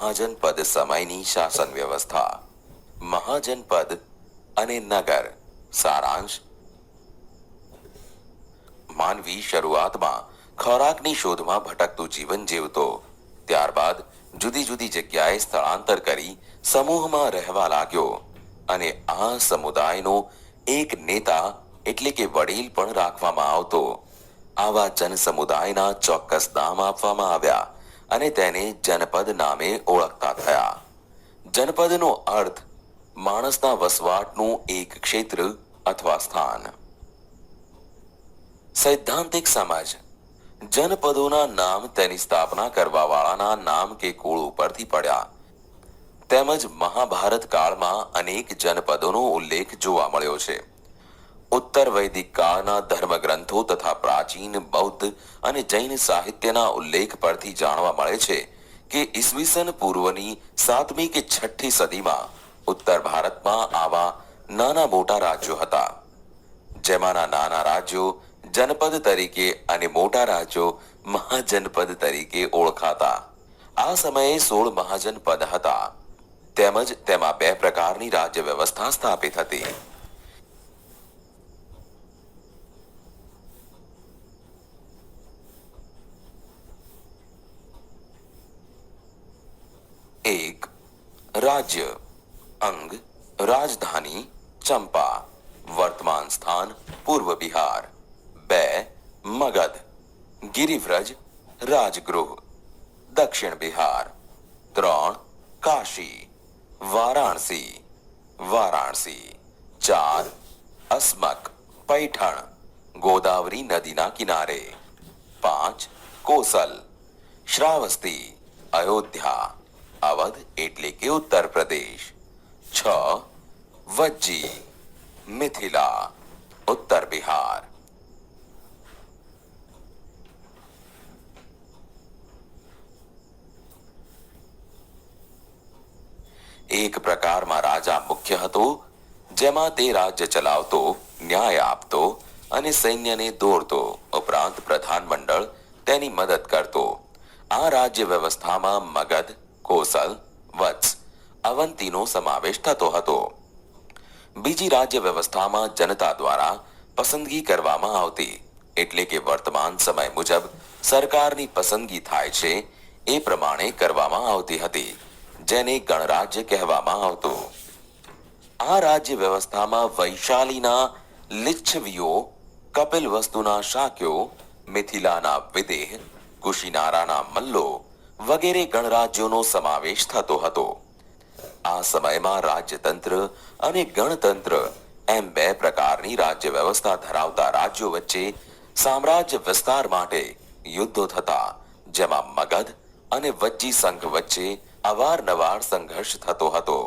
મહાજનપદ સમયની શાસન વ્યવસ્થા. મહાજનપદ અને નગર. સારાંશ. માનવી શરૂઆતમાં ખોરાકની શોધમાં ભટકતું જીવન જીવતો, ત્યારબાદ જુદી જુદી જગ્યાએ સ્થળાંતર કરી સમૂહમાં રહેવા લાગ્યો અને આ સમુદાયનો એક નેતા એટલે કે વડીલ પણ રાખવામાં આવતો. આવા જન સમુદાયના ચોક્કસ નામ આપવામાં આવ્યા અને તેને જનપદ નામે ઓળખતા થયા. જનપદનો અર્થ માણસના વસવાટનું એક ક્ષેત્ર અથવા સ્થાન. સૈદ્ધાંતિક સમજ. જનપદોના નામ તેની સ્થાપના કરવા વાળાના નામ કે કુળ ઉપરથી પડ્યા. તેમજ મહાભારત કાળમાં અનેક જનપદોનો ઉલ્લેખ જોવા મળ્યો છે. ઉત્તર વૈદિક કાળના ધર્મગ્રંથો તથા પ્રાચીન બૌદ્ધ અને જૈન સાહિત્યના ઉલ્લેખ પરથી જાણવા મળે છે કે ઈસવીસન પૂર્વની 7મી કે 6ઠી સદીમાં ઉત્તર ભારતમાં આવા નાના મોટા રાજ્યો હતા, જેમાંના નાના રાજ્યો જનપદ તરીકે અને મોટા રાજ્યો મહાજનપદ તરીકે ઓળખાતા. આ સમયે 16 મહાજનપદ હતા, તેમજ તેમાં 2 પ્રકારની રાજ્ય વ્યવસ્થા સ્થાપિત હતી. એક રાજ્ય. અંગ. રાજધાની ચંપા, વર્તમાન સ્થાન પૂર્વ બિહાર. 2 મગધ. ગિરિવ્રજ, રાજગૃહ, દક્ષિણ બિહાર. 3 કાશી, વારાણસી, વારાણસી. 4 અસ્મક, પૈઠણ, ગોદાવરી નદીના કિનારે. 5 કોસલ, શ્રાવસ્તી, અયોધ્યા, અવધ એટલે કે ઉત્તર પ્રદેશ. 6 વજ્જી, મિથિલા, ઉત્તર બિહાર. એક પ્રકારમાં રાજા મુખ્ય હતો, જેમાં તે રાજ્ય ચલાવતો, ન્યાય આપતો અને સૈન્યને દોરતો, ઉપરાંત પ્રધાનમંડળ તેની મદદ કરતો. આ રાજ્ય વ્યવસ્થામાં મગધ, કોસલ, વત્સ, અવંતીનો સમાવેશ થતો હતો. બીજી રાજ્ય વ્યવસ્થામાં જનતા દ્વારા પસંદગી કરવામાં આવતી, એટલે કે વર્તમાન સમય મુજબ સરકારની પસંદગી થાય છે એ પ્રમાણે કરવામાં આવતી હતી, જેને ગણરાજ્ય કહેવામાં આવતું. આ રાજ્ય વ્યવસ્થામાં વૈશાલીના લિચ્છવીઓ, કપિલવસ્તુના શાક્યો, મિથિલાના વિદેહ, કુશીનારાના મલ્લો વગેરે ગણરાજ્યોનો સમાવેશ થતો હતો. આ સમયમાં રાજ્યતંત્ર અને ગણતંત્ર એમ 2 પ્રકારની રાજ્ય વ્યવસ્થા ધરાવતા રાજ્યો વચ્ચે સામ્રાજ્ય વિસ્તાર માટે યુદ્ધો થતા, જેમાં મગધ અને વજ્જી સંઘ વચ્ચે અવારનવાર સંઘર્ષ થતો હતો.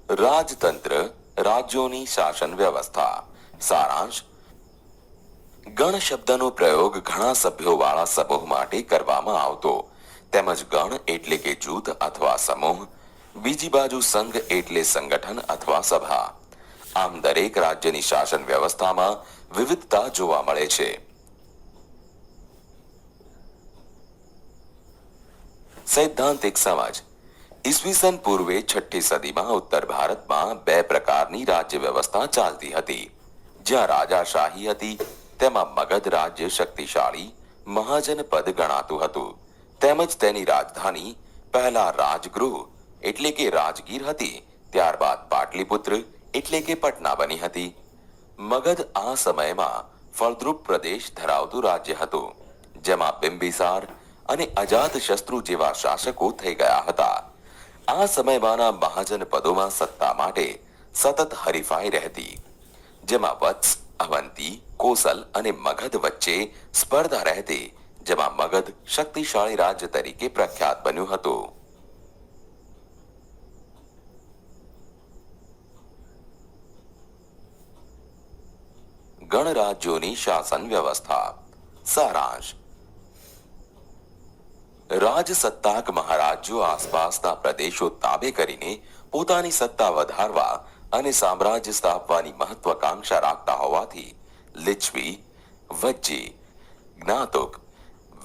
રાજતંત્ર, રાજ્યોની શાસન વ્યવસ્થા. સારાંશ. ગણ શબ્દનો પ્રયોગ ઘણા સભ્યો વાળા સમૂહ માટે કરવામાં આવતો, તેમજ ગણ એટલે કે જૂથ અથવા સમૂહ, બીજી બાજુ સંઘ એટલે સંગઠન અથવા સભા. આમ દરેક રાજ્યની શાસન વ્યવસ્થામાં વિવિધતા જોવા મળે છે. સૈદ્ધાંતિક સમજ. ઈસવીસન પૂર્વે 6ઠી સદીમાં ઉત્તર ભારતમાં 2 પ્રકારની રાજ્ય વ્યવસ્થા ચાલતી હતી. જ્યાં રાજાશાહી હતી, તેમાં મગધ રાજ્ય શક્તિશાળી મહાજનપદ ગણાતું હતું, તેમજ તેની રાજધાની પહેલા રાજગૃહ એટલે કે રાજગીર હતી, ત્યારબાદ પાટલીપુત્ર એટલે કે પટના બની હતી. મગધ આ સમયમાં ફળદ્રુપ પ્રદેશ ધરાવતું રાજ્ય હતું, જેમાં બિંબિસાર અને અજાતશત્રુ જેવા શાસકો થઈ ગયા હતા. આ સમયમાંના મહાજનપદોમાં સત્તા માટે સતત હરીફાઈ રહેતી, જેમાં વત્સ, અવંતી, કોસલ અને મગધ વચ્ચે સ્પર્ધા રહેતી, જેમાં મગધ શક્તિશાળી રાજ્ય તરીકે પ્રખ્યાત બન્યું હતું. ગણરાજ્યોની શાસન વ્યવસ્થા. સારાંશ. રાજસત્તાક મહારાજ્યો આસપાસના પ્રદેશો તાબે કરીને પોતાની સત્તા વધારવા અને સામ્રાજ્ય સ્થાપવાની મહત્વાકાંક્ષા રાખતા હોવાથી લિચ્છી, વજ્જી, જ્ઞાતુક,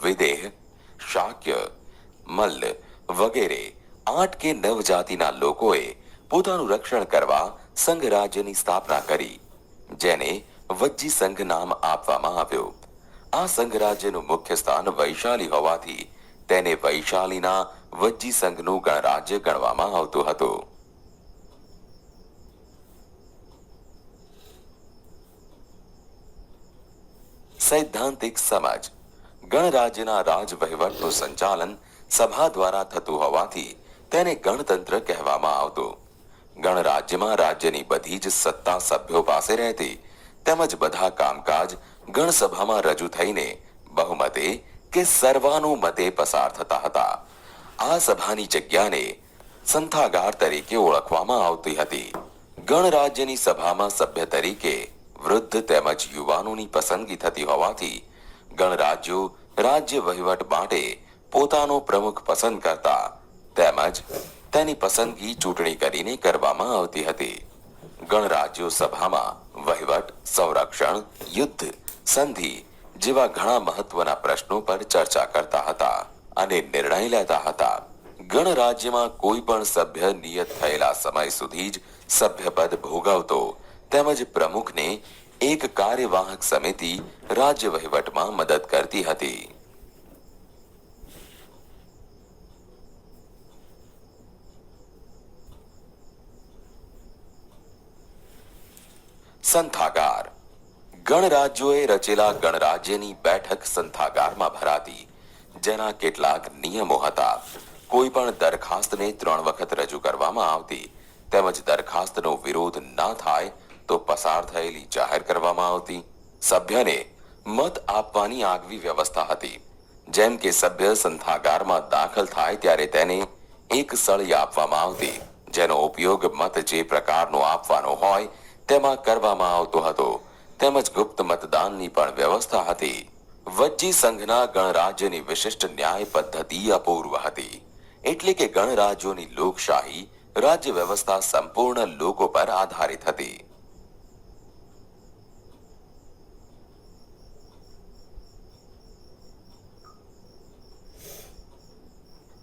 વિદેહ, શાક્ય, મલ્લ વગેરે 8 કે 9 જાતિના લોકોએ પોતાનું રક્ષણ કરવા સંઘ રાજ્યની સ્થાપના કરી, જેને વજ્જી સંઘ નામ આપવામાં આવ્યું. આ સંઘ રાજ્યનું મુખ્ય સ્થાન વૈશાલી હોવાથી તેને વૈશાલીના વજ્જી સંઘનું ગણરાજ્ય ગણવામાં આવતું હતું. સૈદ્ધાંતિક સમજ. ગણરાજ્યના રાજવહીવટનું સંચાલન સભા દ્વારા થતું હોવાથી તેને ગણતંત્ર કહેવામાં આવતું. ગણરાજ્યમાં રાજ્યની બધી જ સત્તા સભ્યો પાસે રહેતી, તેમજ બધા કામકાજ ગણસભામાં રજૂ થઈને બહુમતે કે સર્વાનુમતે પસાર થતા હતા. આ સભાની જગ્યાને સંથાગાર તરીકે ઓળખવામાં આવતી હતી. ગણરાજ્યની સભામાં સભ્ય તરીકે વૃદ્ધ તેમજ યુવાનોની પસંદગી થતી હોવાથી ગણરાજ્યો રાજ્ય વહીવટ માટે પોતાનો પ્રમુખ પસંદ કરતા, તેમજ તેની પસંદગી ચૂંટણી કરીને કરવામાં આવતી હતી. ગણરાજ્યો સભામાં વહીવટ, સંરક્ષણ, યુદ્ધ, સંધિ જેવા ઘણા મહત્વના પ્રશ્નો પર ચર્ચા કરતા હતા અને નિર્ણય લેતા હતા. ગણરાજ્યમાં કોઈ પણ સભ્ય નિયત થયેલા સમય સુધી જ સભ્યપદ ભોગવતો, તેમજ પ્રમુખને એક કાર્યવાહક સમિતિ રાજ્ય વહીવટમાં મદદ કરતી હતી. સંથાગાર. ગણરાજ્યોએ રચેલા ગણરાજ્યની બેઠક સંથાગારમાં ભરાતી, જેના કેટલાક નિયમો હતા. કોઈ પણ દરખાસ્તને 3 વખત રજૂ કરવામાં આવતી, તેમજ દરખાસ્તનો વિરોધ ના થાય તો પસાર થયેલી જાહેર કરવામાં આવતી. સભ્યને મત આપવાની આગવી વ્યવસ્થા હતી. જેમ કે સભ્ય સંથાગારમાં દાખલ થાય ત્યારે તેને એક સળી આપવામાં આવતી, જેનો ઉપયોગ મત જે પ્રકારનો આપવાનો હોય તેમાં કરવામાં આવતો હતો, તેમજ ગુપ્ત મતદાનની પણ વ્યવસ્થા હતી. વજ્જી સંઘના ગણરાજ્યની વિશિષ્ટ ન્યાય પદ્ધતિ અપૂર્વ હતી. એટલે કે ગણરાજ્યોની લોકશાહી રાજ્ય વ્યવસ્થા સંપૂર્ણ લોકો પર આધારિત હતી.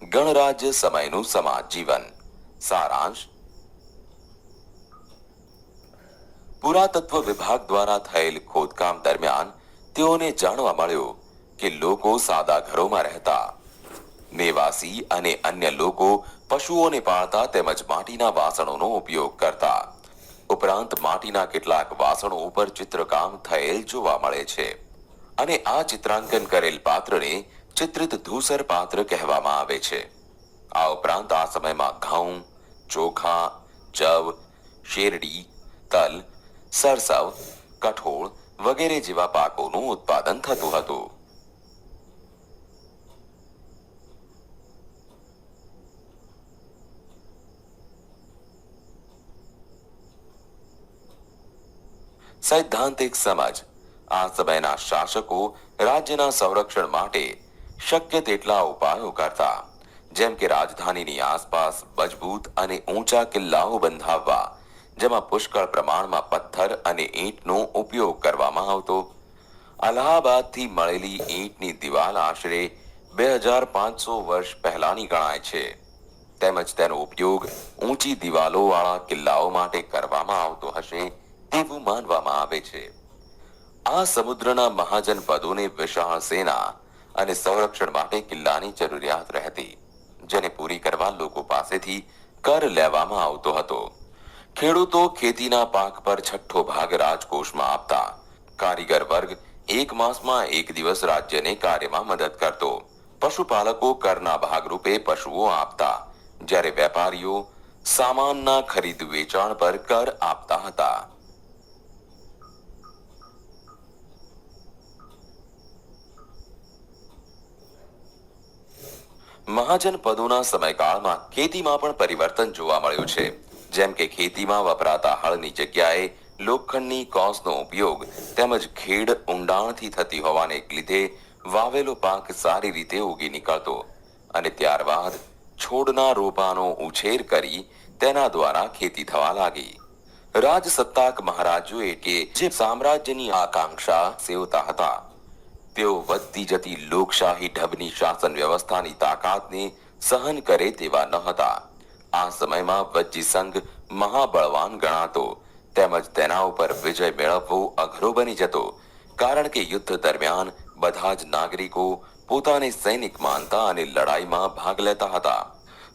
ગણરાજ્ય સમયનું સમાજ જીવન. સારાંશ. પુરાતત્વ વિભાગ દ્વારા થયેલ ખોદકામ દરમિયાન તેઓને જાણવા મળ્યું કે લોકો સાદા ઘરોમાં રહેતા, નિવાસી અને અન્ય લોકો પશુઓને પાળતા તેમજ માટીના વાસણોનો ઉપયોગ કરતા. ઉપરાંત માટીના કેટલાક વાસણો ઉપર ચિત્રકામ થયેલ જોવા મળે છે અને આ ચિત્રાંકન કરેલ પાત્રને ચિત્રિત ધૂસર પાત્ર કહેવામાં આવે છે. આ ઉપરાંત આ સમયમાં ઘઉં, ચોખા, જવ, શેરડી, તલ, સરસવ, કઠોળ વગેરે જેવા પાકોનું ઉત્પાદન થતું હતું. સૈદ્ધાંતિક સમજ. આ સમયના શાસકો રાજ્યના સંરક્ષણ માટે શક્ય તેટલા ઉપાયો કરતા, જેમ કે રાજધાનીની આસપાસ મજબૂત અને ઊંચા કિલ્લાઓ બંધાવવા, જેમાં પુષ્કળ પ્રમાણમાં પથ્થર અને ઈંટનો ઉપયોગ કરવામાં આવતો. અલ્હાબાદથી મળેલી ઈંટની દિવાલ આશરે 2500 વર્ષ પહેલાની ગણાય છે, તેમજ તેનો ઉપયોગ ઊંચી દિવાલોવાળા કિલ્લાઓ માટે કરવામાં આવતો હશે તેવું માનવામાં આવે છે. આ સમુદ્રના મહાજનપદોને વિશાળ સેના અને સંરક્ષણ માટે કિલ્લાની જરૂરિયાત રહેતી, જેને પૂરી કરવા લોકો પાસેથી કર લેવામાં આવતો હતો. ખેડૂતો ખેતીના પાક પર 6ઠ્ઠો ભાગ રાજકોષમાં આપતા. કારીગર વર્ગ 1 માસમાં 1 દિવસ રાજ્યને કાર્યમાં મદદ કરતો. પશુપાલકો કરના ભાગરૂપે પશુઓ આપતા, જ્યારે વેપારીઓ સામાનના ખરીદ વેચાણ પર કર આપતા હતા. મહાજનપદોના સમયકાળમાં ખેતીમાં પણ પરિવર્તન જોવા મળ્યું છે. જેમ કે ખેતીમાં વપરાતા હળની જગ્યાએ લોખંડની કોસનો ઉપયોગ, તેમજ ખેડ ઊંડાણથી થતી હોવાને લીધે વાવેલો પાક સારી રીતે ઉગી નીકળતો. અને ત્યારબાદ છોડના રોપાનો ઉછેર કરી તેના દ્વારા ખેતી થવા લાગી. રાજસત્તાક મહારાજોએ કે જે સામ્રાજ્યની આકાંક્ષા સેવતા હતા તેઓ વધતી જતી લોકશાહી ઢબની શાસન વ્યવસ્થાની તાકાતને સહન કરે તેવા ન હતા. આ સમયમાં વજ્જી સંઘ મહાબળવાન ગણાતો તેમજ તેના ઉપર વિજય મેળવવો અઘરો બની જતો, કારણ કે યુદ્ધ દરમિયાન બધા જ નાગરિકો પોતાને સૈનિક માનતા અને લડાઈમાં ભાગ લેતા હતા.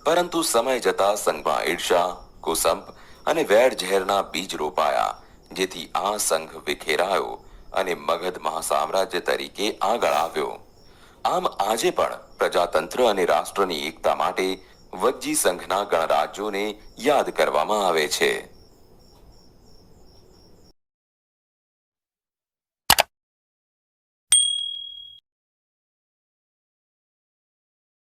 પરંતુ સમય જતા સંઘમાં ઈર્ષા, કુસંપ અને વેર ઝેરના બીજ રોપાયા, જેથી આ સંઘ વિખેરાયો અને મગધ મહાસામ્રાજ્ય તરીકે આગળ આવ્યો. આમ આજે પણ પ્રજાતંત્ર અને રાષ્ટ્રની એકતા માટે વજ્જી સંઘના ગણરાજ્યોને યાદ કરવામાં આવે છે.